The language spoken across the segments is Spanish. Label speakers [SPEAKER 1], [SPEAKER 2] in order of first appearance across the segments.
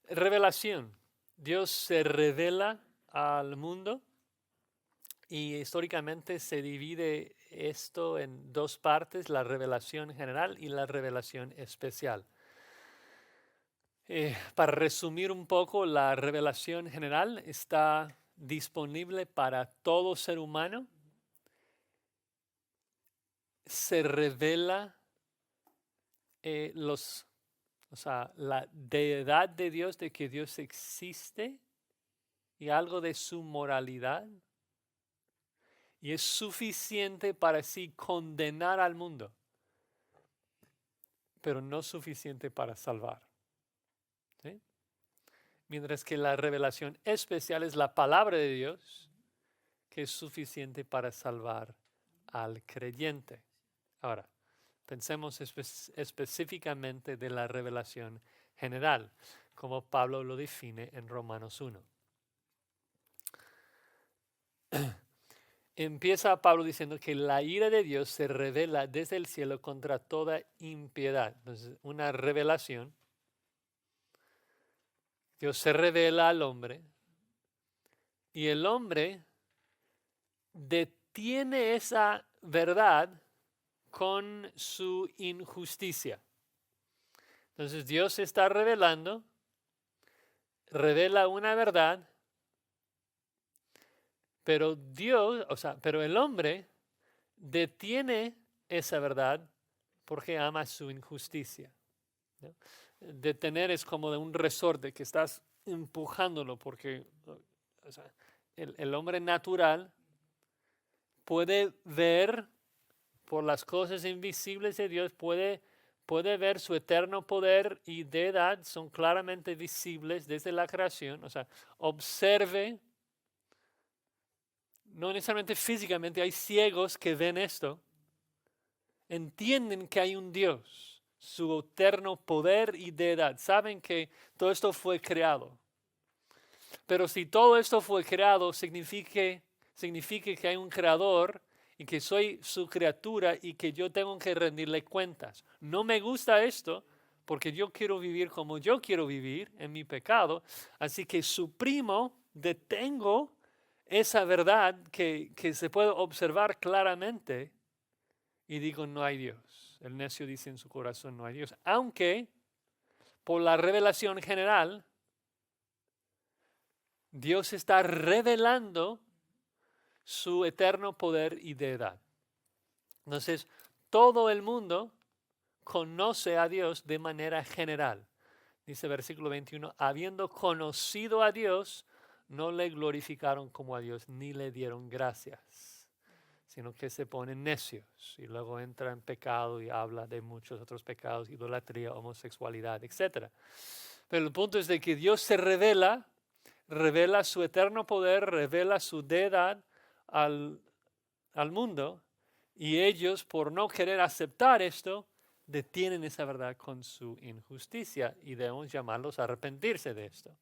[SPEAKER 1] Revelación. Dios se revela al mundo y históricamente se divide esto en dos partes, la revelación general y la revelación especial. Para resumir un poco, la revelación general está disponible para todo ser humano. Se revela la deidad de Dios, de que Dios existe y algo de su moralidad. Y es suficiente para así condenar al mundo, pero no suficiente para salvar. ¿Sí? Mientras que la revelación especial es la palabra de Dios, que es suficiente para salvar al creyente. Ahora, pensemos específicamente de la revelación general, como Pablo lo define en Romanos 1. Empieza Pablo diciendo que la ira de Dios se revela desde el cielo contra toda impiedad. Entonces, una revelación. Dios se revela al hombre y el hombre detiene esa verdad con su injusticia. Entonces Dios está revelando, revela una verdad, pero pero el hombre detiene esa verdad porque ama su injusticia. ¿No? Detener es como de un resorte que estás empujándolo porque el hombre natural puede ver por las cosas invisibles de Dios, puede ver su eterno poder y deidad, son claramente visibles desde la creación. O sea, observe, no necesariamente físicamente, hay ciegos que ven esto, entienden que hay un Dios, su eterno poder y deidad, saben que todo esto fue creado. Pero si todo esto fue creado, significa que hay un creador y que soy su criatura y que yo tengo que rendirle cuentas. No me gusta esto porque yo quiero vivir como yo quiero vivir en mi pecado, así que suprimo, detengo esa verdad que se puede observar claramente y digo no hay Dios. El necio dice en su corazón no hay Dios, aunque por la revelación general Dios está revelando su eterno poder y deidad. Entonces, todo el mundo conoce a Dios de manera general. Dice versículo 21, habiendo conocido a Dios, no le glorificaron como a Dios, ni le dieron gracias, sino que se ponen necios y luego entra en pecado y habla de muchos otros pecados, idolatría, homosexualidad, etc. Pero el punto es de que Dios se revela su eterno poder, revela su deidad al mundo y ellos por no querer aceptar esto detienen esa verdad con su injusticia y debemos llamarlos a arrepentirse de esto.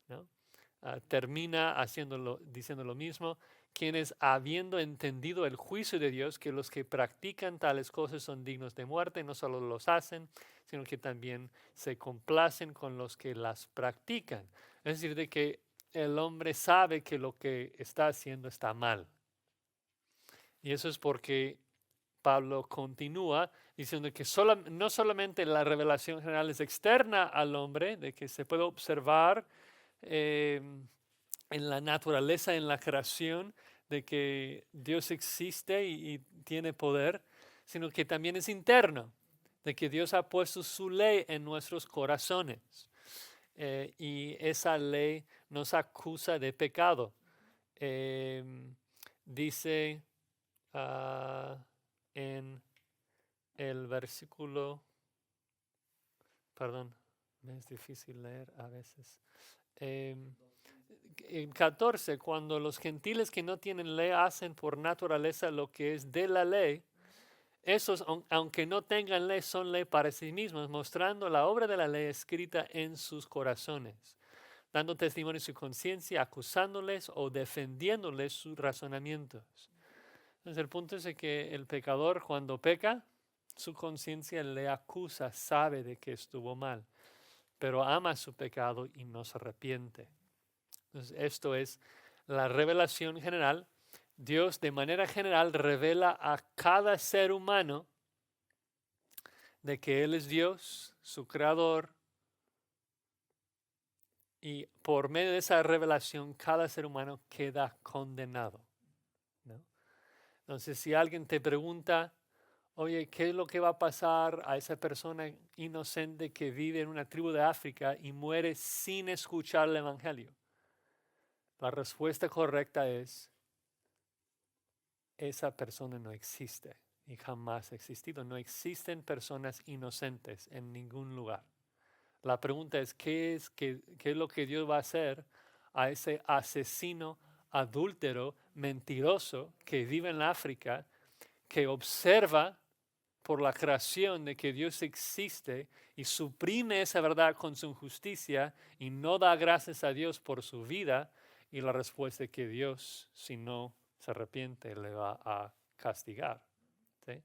[SPEAKER 1] ¿No? Termina diciendo lo mismo, quienes habiendo entendido el juicio de Dios, que los que practican tales cosas son dignos de muerte, no solo los hacen, sino que también se complacen con los que las practican. Es decir, de que el hombre sabe que lo que está haciendo está mal. Y eso es porque Pablo continúa diciendo que no solamente la revelación general es externa al hombre, de que se puede observar eh, en la naturaleza, en la creación, de que Dios existe y tiene poder, sino que también es interno, de que Dios ha puesto su ley en nuestros corazones. Y esa ley nos acusa de pecado. Dice en el versículo, perdón, me es difícil leer a veces. En 14, cuando los gentiles que no tienen ley hacen por naturaleza lo que es de la ley, esos, aunque no tengan ley, son ley para sí mismos, mostrando la obra de la ley escrita en sus corazones, dando testimonio de su conciencia, acusándoles o defendiéndoles sus razonamientos. Entonces el punto es que el pecador cuando peca, su conciencia le acusa, sabe de que estuvo mal. pero ama su pecado y no se arrepiente. Entonces, esto es la revelación general. Dios de manera general revela a cada ser humano de que Él es Dios, su creador, y por medio de esa revelación cada ser humano queda condenado, ¿no? Entonces, si alguien te pregunta, oye, ¿qué es lo que va a pasar a esa persona inocente que vive en una tribu de África y muere sin escuchar el Evangelio? La respuesta correcta es, esa persona no existe y jamás ha existido. No existen personas inocentes en ningún lugar. La pregunta es, qué es lo que Dios va a hacer a ese asesino, adúltero, mentiroso que vive en África, que observa por la creación de que Dios existe y suprime esa verdad con su justicia y no da gracias a Dios por su vida? Y la respuesta es que Dios, si no se arrepiente, le va a castigar. ¿Sí?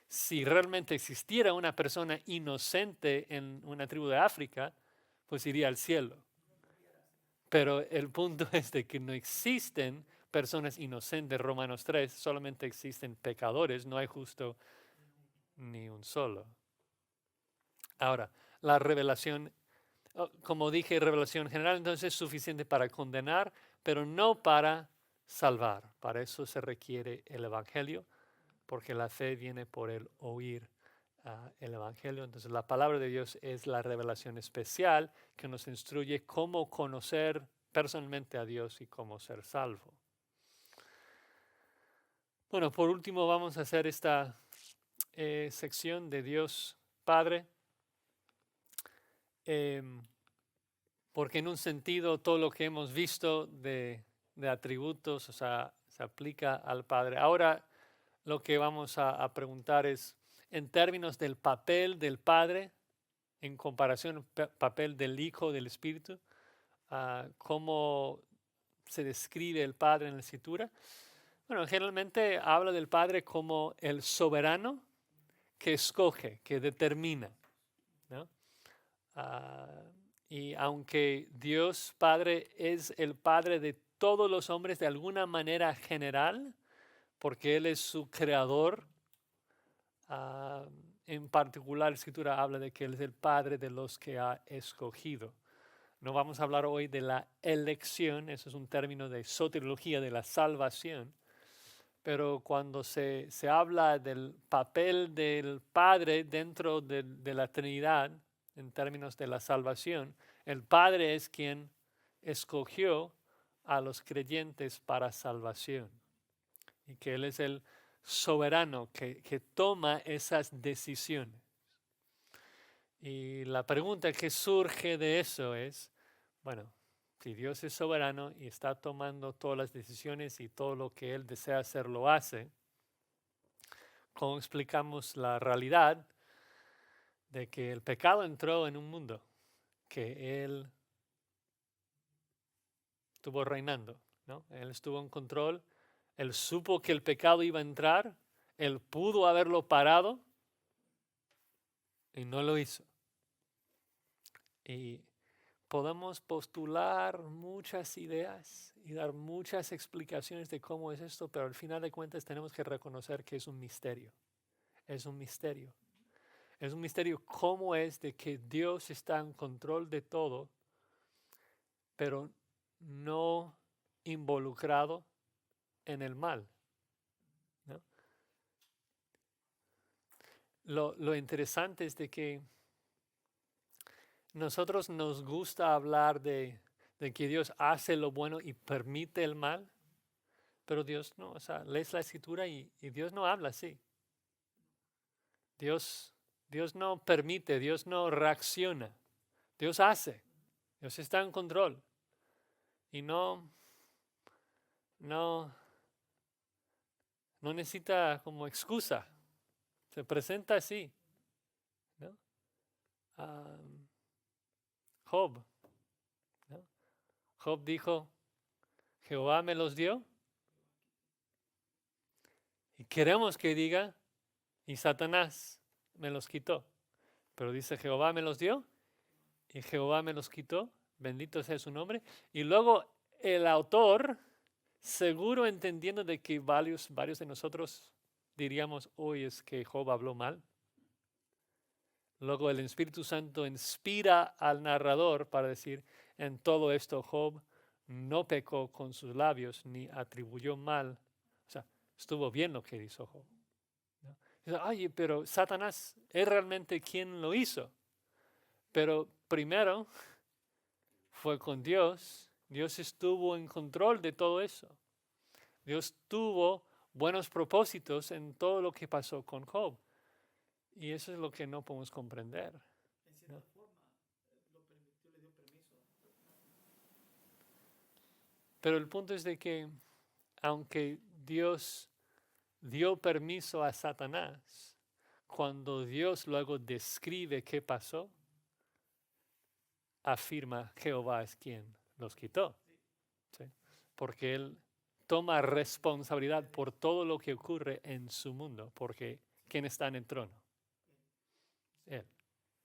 [SPEAKER 1] Si realmente existiera una persona inocente en una tribu de África, pues iría al cielo. Pero el punto es de que no existen personas inocentes. Romanos 3, solamente existen pecadores, no hay justo ni un solo. Ahora, la revelación, como dije, revelación general, entonces es suficiente para condenar, pero no para salvar. Para eso se requiere el Evangelio, porque la fe viene por el oír el Evangelio. Entonces la palabra de Dios es la revelación especial que nos instruye cómo conocer personalmente a Dios y cómo ser salvo. Bueno, por último vamos a hacer esta sección de Dios Padre, porque en un sentido todo lo que hemos visto de atributos, o sea, se aplica al Padre. Ahora lo que vamos a preguntar es, en términos del papel del Padre, en comparación al papel del Hijo, del Espíritu, cómo se describe el Padre en la Escritura. Bueno, generalmente habla del Padre como el soberano que escoge, que determina, ¿no? Y aunque Dios Padre es el Padre de todos los hombres de alguna manera general, porque Él es su creador, en particular la Escritura habla de que Él es el Padre de los que ha escogido. No vamos a hablar hoy de la elección, eso es un término de soteriología, de la salvación, pero cuando se habla del papel del Padre dentro de la Trinidad, en términos de la salvación, el Padre es quien escogió a los creyentes para salvación y que Él es el soberano que toma esas decisiones. Y la pregunta que surge de eso es, bueno, si Dios es soberano y está tomando todas las decisiones y todo lo que Él desea hacer lo hace, ¿cómo explicamos la realidad de que el pecado entró en un mundo que Él estuvo reinando, ¿no? Él estuvo en control, Él supo que el pecado iba a entrar, Él pudo haberlo parado y no lo hizo. Y podemos postular muchas ideas y dar muchas explicaciones de cómo es esto, pero al final de cuentas tenemos que reconocer que es un misterio. Es un misterio. Es un misterio cómo es de que Dios está en control de todo, pero no involucrado en el mal, ¿no? Lo interesante es de que nosotros nos gusta hablar de que Dios hace lo bueno y permite el mal, pero Dios no, o sea, lees la Escritura y Dios no habla así. Dios no permite, Dios no reacciona, Dios hace, Dios está en control y no, no necesita como excusa, se presenta así, ¿no? Job, ¿no? Job dijo, Jehová me los dio y queremos que diga, y Satanás me los quitó, pero dice Jehová me los dio y Jehová me los quitó, bendito sea su nombre. Y luego el autor, seguro entendiendo de que varios de nosotros diríamos, hoy es que Job habló mal. Luego el Espíritu Santo inspira al narrador para decir, en todo esto Job no pecó con sus labios ni atribuyó mal. O sea, estuvo bien lo que hizo Job. ¿No? Dice, oye, pero Satanás es realmente quien lo hizo. Pero primero fue con Dios. Dios estuvo en control de todo eso. Dios tuvo buenos propósitos en todo lo que pasó con Job. Y eso es lo que no podemos comprender. ¿No? Pero el punto es de que aunque Dios dio permiso a Satanás, cuando Dios luego describe qué pasó, afirma Jehová es quien los quitó. ¿Sí? Porque Él toma responsabilidad por todo lo que ocurre en su mundo, porque ¿quién está en el trono? Él.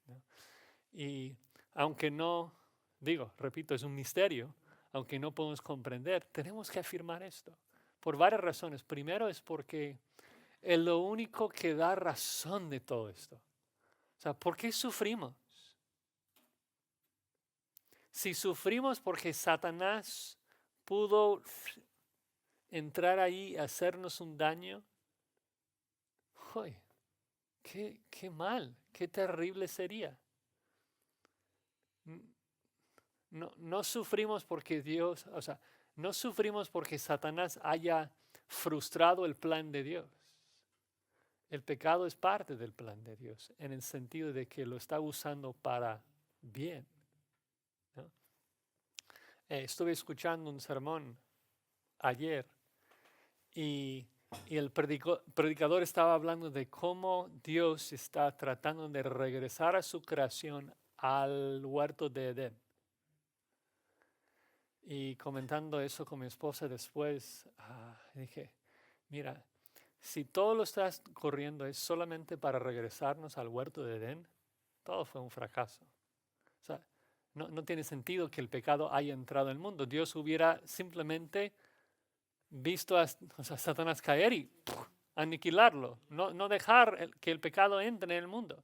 [SPEAKER 1] ¿No? Y aunque no, repito, es un misterio, aunque no podemos comprender, tenemos que afirmar esto por varias razones. Primero es porque es lo único que da razón de todo esto. O sea, ¿por qué sufrimos? Si sufrimos porque Satanás pudo entrar ahí y hacernos un daño, ¡ay! Qué mal, qué terrible sería. No sufrimos porque Dios, o sea, no sufrimos porque Satanás haya frustrado el plan de Dios. El pecado es parte del plan de Dios, en el sentido de que lo está usando para bien. ¿No? Estuve escuchando un sermón ayer y el predicador estaba hablando de cómo Dios está tratando de regresar a su creación al huerto de Edén. Y comentando eso con mi esposa después, dije, mira, si todo lo estás corriendo es solamente para regresarnos al huerto de Edén, todo fue un fracaso. O sea, no tiene sentido que el pecado haya entrado en el mundo. Dios hubiera simplemente visto a Satanás caer y aniquilarlo, no dejar que el pecado entre en el mundo.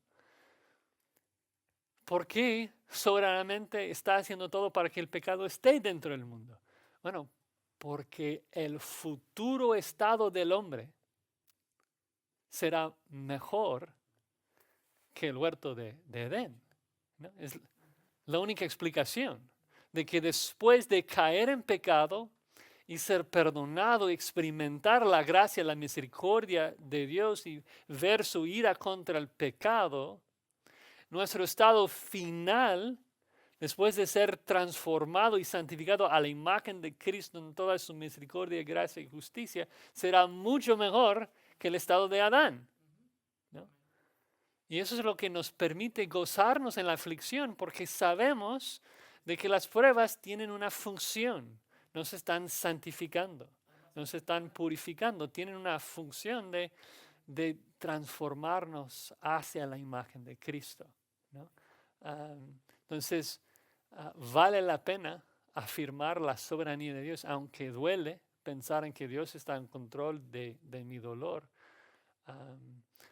[SPEAKER 1] ¿Por qué soberanamente está haciendo todo para que el pecado esté dentro del mundo? Bueno, porque el futuro estado del hombre será mejor que el huerto de Edén. ¿No? Es la única explicación de que después de caer en pecado y ser perdonado, experimentar la gracia, la misericordia de Dios y ver su ira contra el pecado, nuestro estado final, después de ser transformado y santificado a la imagen de Cristo en toda su misericordia, gracia y justicia, será mucho mejor que el estado de Adán. ¿No? Y eso es lo que nos permite gozarnos en la aflicción, porque sabemos de que las pruebas tienen una función, nos están santificando, nos están purificando, tienen una función de transformarnos hacia la imagen de Cristo. ¿No? Entonces, vale la pena afirmar la soberanía de Dios, aunque duele pensar en que Dios está en control de mi dolor.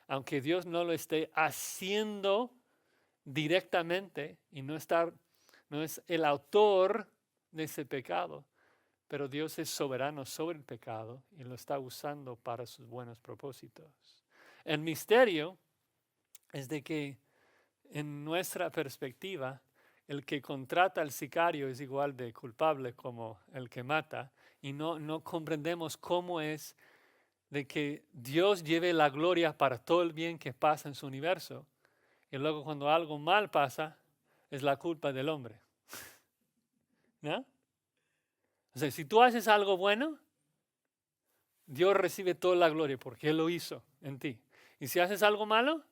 [SPEAKER 1] Aunque Dios no lo esté haciendo directamente y no es el autor de ese pecado, pero Dios es soberano sobre el pecado y lo está usando para sus buenos propósitos. El misterio es de que en nuestra perspectiva, el que contrata al sicario es igual de culpable como el que mata y no comprendemos cómo es de que Dios lleve la gloria para todo el bien que pasa en su universo y luego cuando algo mal pasa es la culpa del hombre. ¿No? O sea, si tú haces algo bueno, Dios recibe toda la gloria porque Él lo hizo en ti. Y si haces algo malo,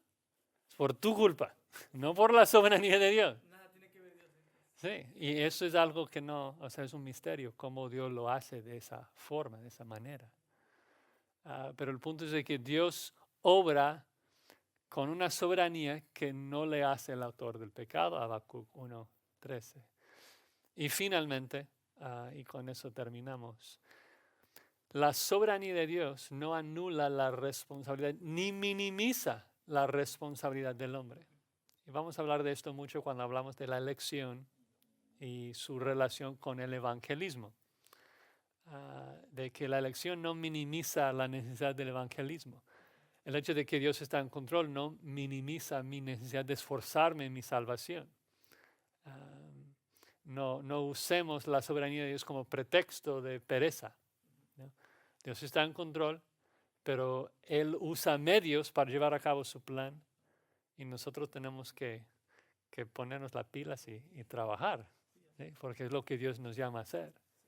[SPEAKER 1] es por tu culpa, no por la soberanía de Dios.
[SPEAKER 2] Nada tiene que ver Dios.
[SPEAKER 1] Sí, y eso es algo que no, o sea, es un misterio, cómo Dios lo hace de esa forma, de esa manera. Pero el punto es de que Dios obra con una soberanía que no le hace el autor del pecado, Habacuc 1:13. Y finalmente, y con eso terminamos, la soberanía de Dios no anula la responsabilidad ni minimiza la responsabilidad del hombre. Y vamos a hablar de esto mucho cuando hablamos de la elección y su relación con el evangelismo. De que la elección no minimiza la necesidad del evangelismo. El hecho de que Dios está en control no minimiza mi necesidad de esforzarme en mi salvación. No usemos la soberanía de Dios como pretexto de pereza, ¿no? Dios está en control, pero Él usa medios para llevar a cabo su plan y nosotros tenemos que ponernos las pilas y trabajar, ¿sí? Porque es lo que Dios nos llama a hacer.